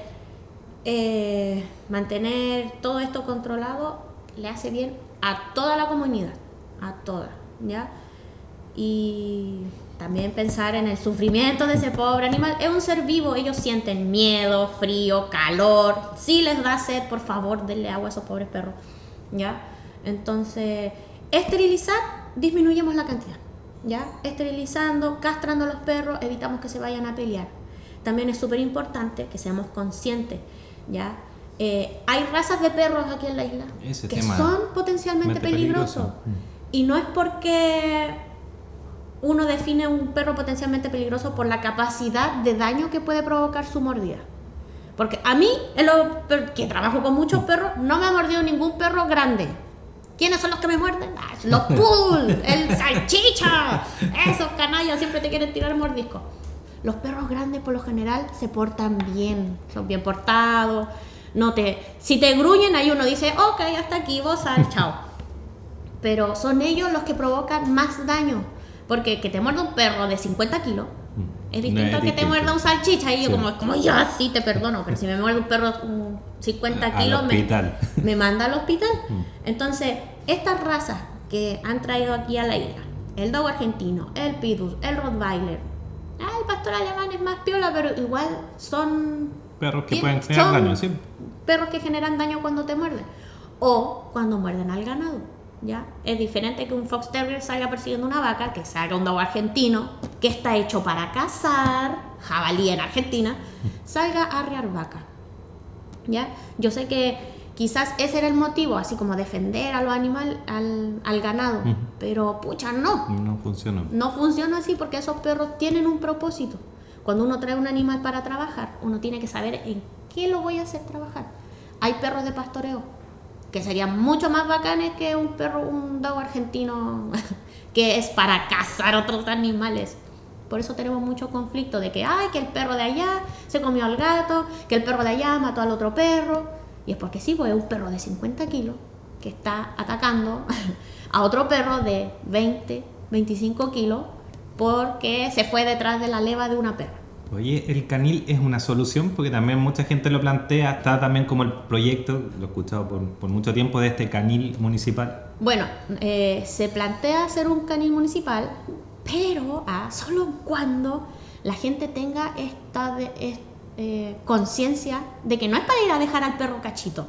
mantener todo esto controlado le hace bien a toda la comunidad, a toda, ya. Y también pensar en el sufrimiento de ese pobre animal. Es un ser vivo, ellos sienten miedo, frío, calor. Si les da sed, por favor, denle agua a esos pobres perros, ¿ya? Entonces, esterilizar, disminuyemos la cantidad, ¿ya? Esterilizando, castrando a los perros, evitamos que se vayan a pelear. También es súper importante que seamos conscientes, ¿ya? Hay razas de perros aquí en la isla que son potencialmente peligrosos. Y no es porque uno define un perro potencialmente peligroso por la capacidad de daño que puede provocar su mordida. Porque a mí, que trabajo con muchos perros, no me ha mordido ningún perro grande. ¿Quiénes son los que me muerden? Los poodle, el salchicha. Esos canallas siempre te quieren tirar mordiscos. Los perros grandes por lo general se portan bien, son bien portados. Si te gruñen, ahí uno dice, ok, hasta aquí, vos sal, chao. Pero son ellos los que provocan más daño. Porque que te muerda un perro de 50 kilos es distinto a que te muerda un salchicha. Y yo como ya sí te perdono, pero si me muerde un perro 50 kilos me manda al hospital. Entonces, estas razas que han traído aquí a la isla, el dogo argentino, el pitbull, el rottweiler, el pastor alemán es más piola, pero igual son perros que pueden generar daño, ¿sí? Perros que generan daño cuando te muerden o cuando muerden al ganado. ¿Ya? Es diferente que un fox terrier salga persiguiendo una vaca, que salga un dogo argentino que está hecho para cazar jabalí en Argentina, salga a arriar vaca, ¿ya? Yo sé que Quizás ese era el motivo, así como defender a los animales, al ganado, pero pucha, no. No funcionó. No funciona así porque esos perros tienen un propósito. Cuando uno trae un animal para trabajar, uno tiene que saber en qué lo voy a hacer trabajar. Hay perros de pastoreo que serían mucho más bacanes que un dogo argentino que es para cazar otros animales. Por eso tenemos mucho conflicto de que el perro de allá se comió al gato, que el perro de allá mató al otro perro. Y es porque sí, pues es un perro de 50 kilos que está atacando a otro perro de 20, 25 kilos porque se fue detrás de la leva de una perra. Oye, ¿el canil es una solución? Porque también mucha gente lo plantea, está también como el proyecto, lo he escuchado por mucho tiempo, de este canil municipal. Bueno, se plantea hacer un canil municipal, pero solo cuando la gente tenga esta conciencia de que no es para ir a dejar al perro cachito.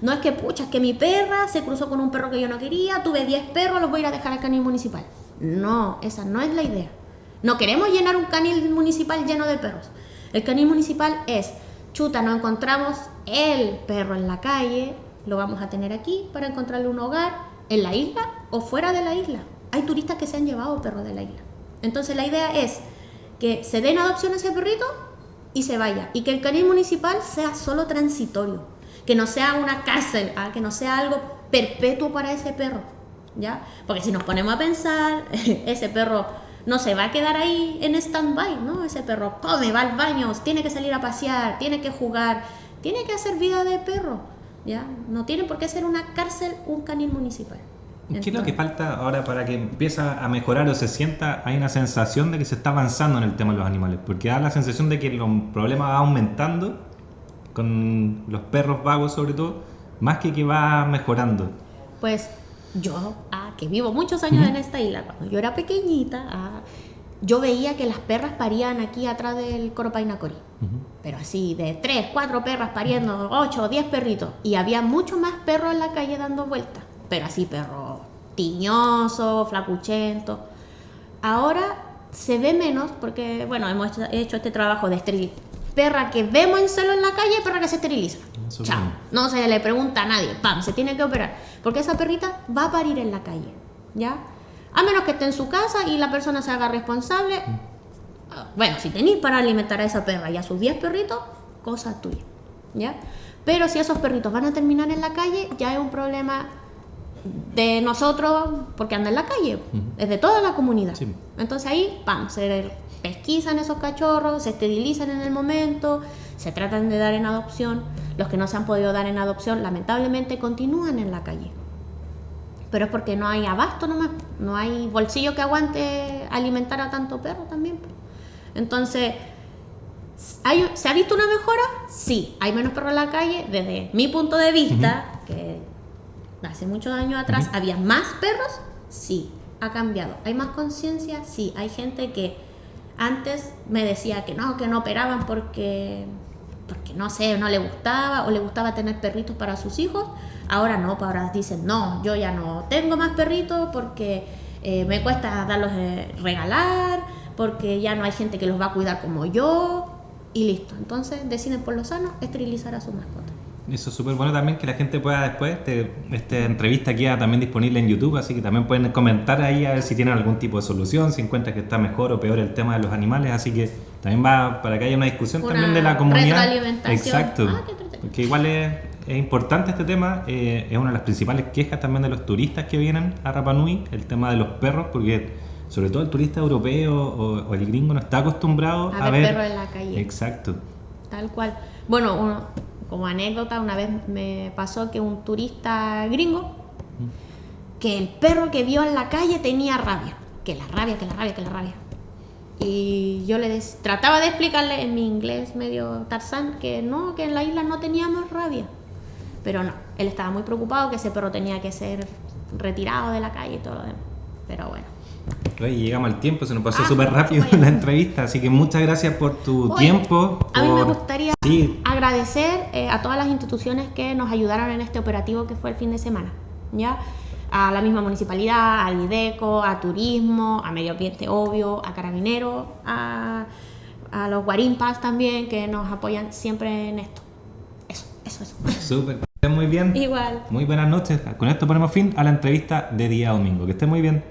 No es que, pucha, es que mi perra se cruzó con un perro que yo no quería, tuve 10 perros, los voy a ir a dejar al canil municipal. No, esa no es la idea. No queremos llenar un canil municipal lleno de perros. El canil municipal es, nos encontramos el perro en la calle, lo vamos a tener aquí para encontrarle un hogar en la isla o fuera de la isla. Hay turistas que se han llevado perros de la isla. Entonces la idea es que se den adopción a ese perrito y se vaya, y que el canil municipal sea solo transitorio, que no sea una cárcel, que no sea algo perpetuo para ese perro, ¿ya? Porque si nos ponemos a pensar, ese perro no se va a quedar ahí en stand-by, ¿no? Ese perro come, va al baño, tiene que salir a pasear, tiene que jugar, tiene que hacer vida de perro, ¿ya? No tiene por qué ser una cárcel un canil municipal. ¿Qué es lo que falta ahora para que empiece a mejorar o se sienta? Hay una sensación de que se está avanzando en el tema de los animales, porque da la sensación de que los problemas van aumentando con los perros vagos sobre todo, más que va mejorando. Pues yo, que vivo muchos años en esta isla, cuando yo era pequeñita, yo veía que las perras parían aquí atrás del Coro Painacori, pero así de 3, 4 perras pariendo, 8 o 10 perritos, y había mucho más perros en la calle dando vueltas. Pero así perro tiñoso, flacuchento. Ahora se ve menos porque, bueno, hemos hecho este trabajo de esterilizar. Perra que vemos en celo en la calle, perra que se esteriliza. Chao. No se le pregunta a nadie, ¡pam!, se tiene que operar. Porque esa perrita va a parir en la calle, ¿ya? A menos que esté en su casa y la persona se haga responsable. Bueno, si tenéis para alimentar a esa perra y a sus 10 perritos, cosa tuya, ¿ya? Pero si esos perritos van a terminar en la calle, ya es un problema de nosotros, porque anda en la calle, es de toda la comunidad. Sí. Entonces ahí, se pesquisan esos cachorros, se esterilizan en el momento, se tratan de dar en adopción. Los que no se han podido dar en adopción, lamentablemente continúan en la calle. Pero es porque no hay abasto nomás, no hay bolsillo que aguante alimentar a tanto perro también. Entonces, ¿se ha visto una mejora? Sí, hay menos perros en la calle, desde mi punto de vista, que hace muchos años atrás había más perros, sí, ha cambiado. Hay más conciencia, sí. Hay gente que antes me decía que no operaban porque no sé, no le gustaba o le gustaba tener perritos para sus hijos. Ahora no, ahora dicen, no, yo ya no tengo más perritos porque me cuesta darlos regalar, porque ya no hay gente que los va a cuidar como yo, y listo. Entonces deciden por lo sano esterilizar a su mascota. Eso es súper bueno también, que la gente pueda después, esta entrevista queda también disponible en YouTube, así que también pueden comentar ahí a ver si tienen algún tipo de solución, si encuentran que está mejor o peor el tema de los animales, así que también va para que haya una discusión también de la comunidad. Retroalimentación. Exacto, porque igual es importante este tema, es una de las principales quejas también de los turistas que vienen a Rapa Nui, el tema de los perros, porque sobre todo el turista europeo o el gringo no está acostumbrado a ver perros en la calle. Exacto. Tal cual. Bueno, como anécdota, una vez me pasó que un turista gringo, que el perro que vio en la calle tenía rabia. Que la rabia. Y yo trataba de explicarle en mi inglés medio Tarzán que no, que en la isla no teníamos rabia. Pero no, él estaba muy preocupado que ese perro tenía que ser retirado de la calle y todo lo demás. Pero bueno. Oye, llegamos al tiempo, se nos pasó súper rápido la entrevista, así que muchas gracias por tu tiempo. A mí me gustaría agradecer a todas las instituciones que nos ayudaron en este operativo que fue el fin de semana, ¿ya? A la misma municipalidad, al IDECO, a Turismo, a Medio Ambiente, obvio, a Carabineros, a los Guarimpas también, que nos apoyan siempre en esto. Eso. Súper. Que estén muy bien. Igual. Muy buenas noches. Con esto ponemos fin a la entrevista de día domingo. Que estén muy bien.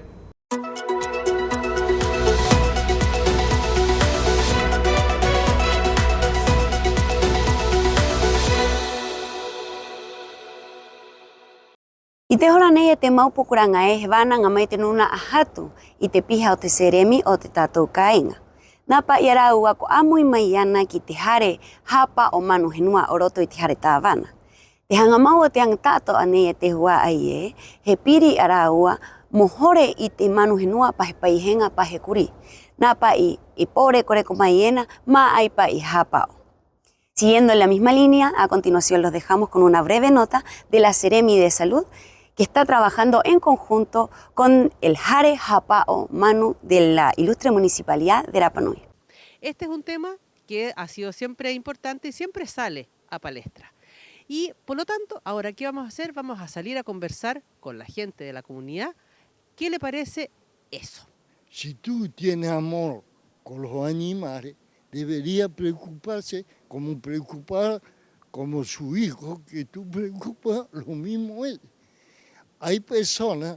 I te hora nei e te maupukuranga e he wana ngā mai te nuna a hatu i te piha o te seremi o te tātou kāinga. Nā pa i rau ako amui mai ana ki te hare hapa o manu henua o roto i te hare tāwana. Te hanga mau o te hanga tātou anei e te hua ai e, he piri a raua mohore i te manu henua pahe paihenga pahe kuri. Nā pa i pore koreko mai ena, ma ai pa i hapao. Siguiendo en la misma línea, a continuación los dejamos con una breve nota de la Seremi de Salud, que está trabajando en conjunto con el Hare Hapao Manu de la ilustre Municipalidad de Rapa Nui. Este es un tema que ha sido siempre importante y siempre sale a palestra. Y por lo tanto, ahora ¿qué vamos a hacer? Vamos a salir a conversar con la gente de la comunidad. ¿Qué le parece eso? Si tú tienes amor con los animales, debería preocuparse como su hijo, que tú preocupas lo mismo él. Hay personas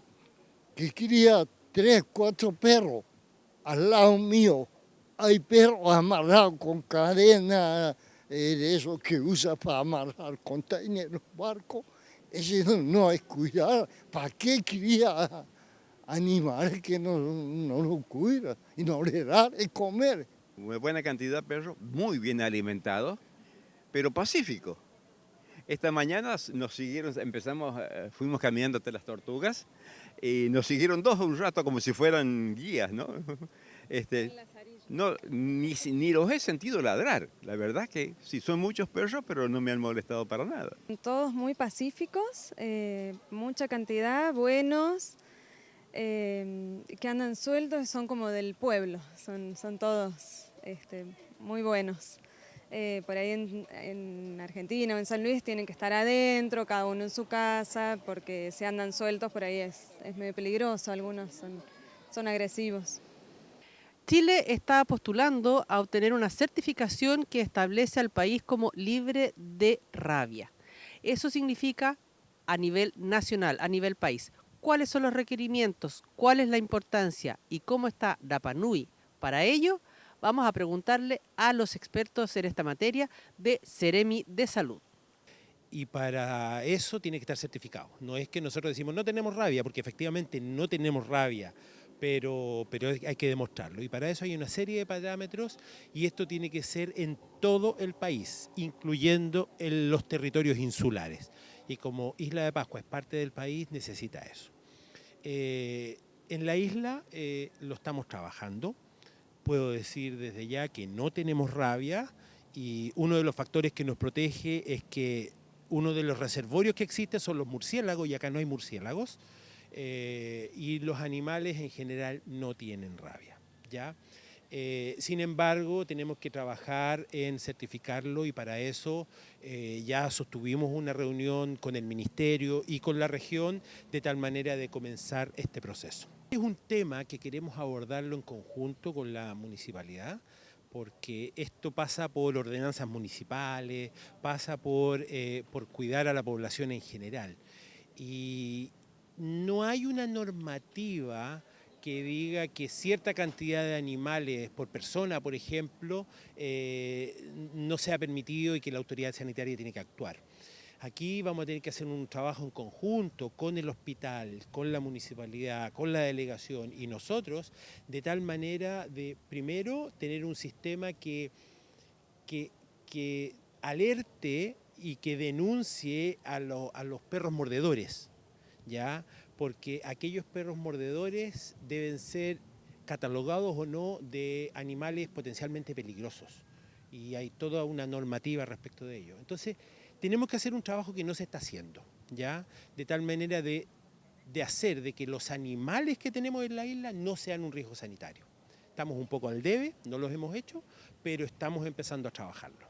que crían 3, 4 perros al lado mío. Hay perros amarrados con cadena, de esos que usa para amarrar containers, los barcos. Ese no es cuidar. ¿Para qué cría animales que no los cuida y no le da de comer? Una buena cantidad de perros, muy bien alimentados, pero pacíficos. Esta mañana nos siguieron, fuimos caminando hasta las tortugas y nos siguieron 2 un rato como si fueran guías, ¿no? No, ni los he sentido ladrar. La verdad que sí, son muchos perros, pero no me han molestado para nada. Todos muy pacíficos, mucha cantidad, buenos, que andan sueltos, son como del pueblo, son todos muy buenos. Por ahí en Argentina o en San Luis tienen que estar adentro, cada uno en su casa, porque si andan sueltos por ahí es medio peligroso, algunos son agresivos. Chile está postulando a obtener una certificación que establece al país como libre de rabia. Eso significa a nivel nacional, a nivel país. ¿Cuáles son los requerimientos? ¿Cuál es la importancia? ¿Y cómo está Rapa Nui para ello? Vamos a preguntarle a los expertos en esta materia de Seremi de Salud. Y para eso tiene que estar certificado. No es que nosotros decimos no tenemos rabia, porque efectivamente no tenemos rabia, pero hay que demostrarlo. Y para eso hay una serie de parámetros y esto tiene que ser en todo el país, incluyendo en los territorios insulares. Y como Isla de Pascua es parte del país, necesita eso. En la isla lo estamos trabajando. Puedo decir desde ya que no tenemos rabia y uno de los factores que nos protege es que uno de los reservorios que existe son los murciélagos y acá no hay murciélagos y los animales en general no tienen rabia, ¿ya? Sin embargo, tenemos que trabajar en certificarlo y para eso ya sostuvimos una reunión con el Ministerio y con la región de tal manera de comenzar este proceso. Es un tema que queremos abordarlo en conjunto con la municipalidad, porque esto pasa por ordenanzas municipales, pasa por cuidar a la población en general. Y no hay una normativa que diga que cierta cantidad de animales por persona, por ejemplo, no sea permitido y que la autoridad sanitaria tiene que actuar. Aquí vamos a tener que hacer un trabajo en conjunto con el hospital, con la municipalidad, con la delegación y nosotros, de tal manera de, primero, tener un sistema que alerte y que denuncie a los perros mordedores, ¿ya? Porque aquellos perros mordedores deben ser catalogados o no de animales potencialmente peligrosos y hay toda una normativa respecto de ello. Entonces, tenemos que hacer un trabajo que no se está haciendo, ¿ya? De tal manera de hacer de que los animales que tenemos en la isla no sean un riesgo sanitario. Estamos un poco al debe, no los hemos hecho, pero estamos empezando a trabajarlo.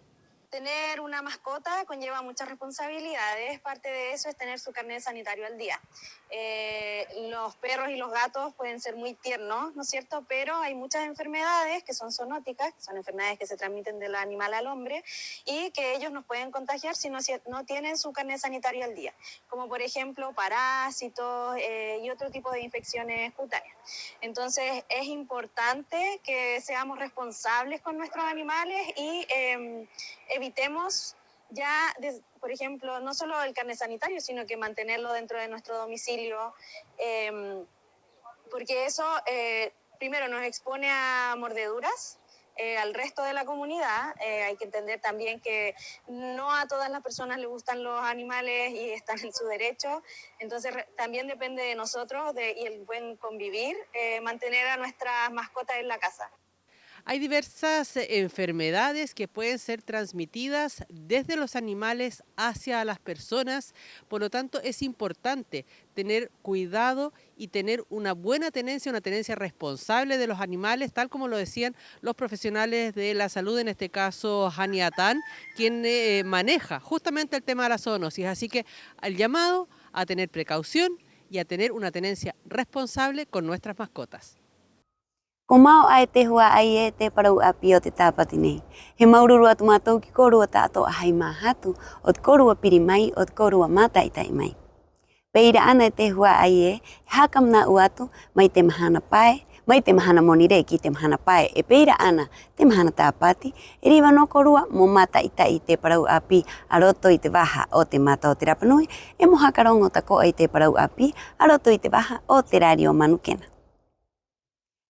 Tener una mascota conlleva muchas responsabilidades, parte de eso es tener su carnet sanitario al día. Los perros y los gatos pueden ser muy tiernos, ¿no es cierto? Pero hay muchas enfermedades que son zoonóticas, que son enfermedades que se transmiten del animal al hombre y que ellos nos pueden contagiar si no tienen su carnet sanitario al día, como por ejemplo parásitos y otro tipo de infecciones cutáneas. Entonces es importante que seamos responsables con nuestros animales y evitemos ya, por ejemplo, no solo el carnet sanitario, sino que mantenerlo dentro de nuestro domicilio, porque eso primero nos expone a mordeduras al resto de la comunidad. Hay que entender también que no a todas las personas les gustan los animales y están en su derecho, entonces también depende de nosotros y el buen convivir, mantener a nuestras mascotas en la casa. Hay diversas enfermedades que pueden ser transmitidas desde los animales hacia las personas, por lo tanto es importante tener cuidado y tener una buena tenencia, una tenencia responsable de los animales, tal como lo decían los profesionales de la salud, en este caso Hani Atan, quien maneja justamente el tema de la zoonosis. Así que el llamado a tener precaución y a tener una tenencia responsable con nuestras mascotas. Kumau ai te hua ai e te parau api o te tāpati nei. He maururua tu mātou ki korua tātou ahai mahatu o te korua pirimai o te korua mātaitai mai. Peira ana te hua ai e, hakam nā uatu mai te mahana pae, mai te mahana monire ki te mahana pae. E peira ana te mahana tāpati, e riwa no korua mo mātaitai te parau api a roto i te waha o te Mātao te Rapanui, e mo hakarongo tako ai te parau api a roto i te waha o te Radio Manukena.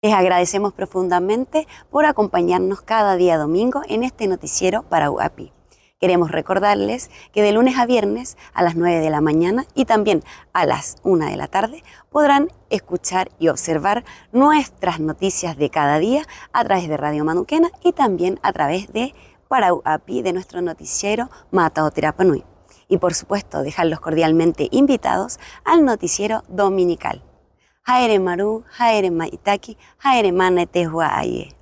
Les agradecemos profundamente por acompañarnos cada día domingo en este noticiero Parau Api. Queremos recordarles que de lunes a viernes a las 9 de la mañana y también a las 1 de la tarde podrán escuchar y observar nuestras noticias de cada día a través de Radio Manukena y también a través de Parau Api, de nuestro noticiero Mātao te Rapanui. Y por supuesto dejarlos cordialmente invitados al noticiero dominical. Haere maru, haere maitaki, haere mana te hua aie.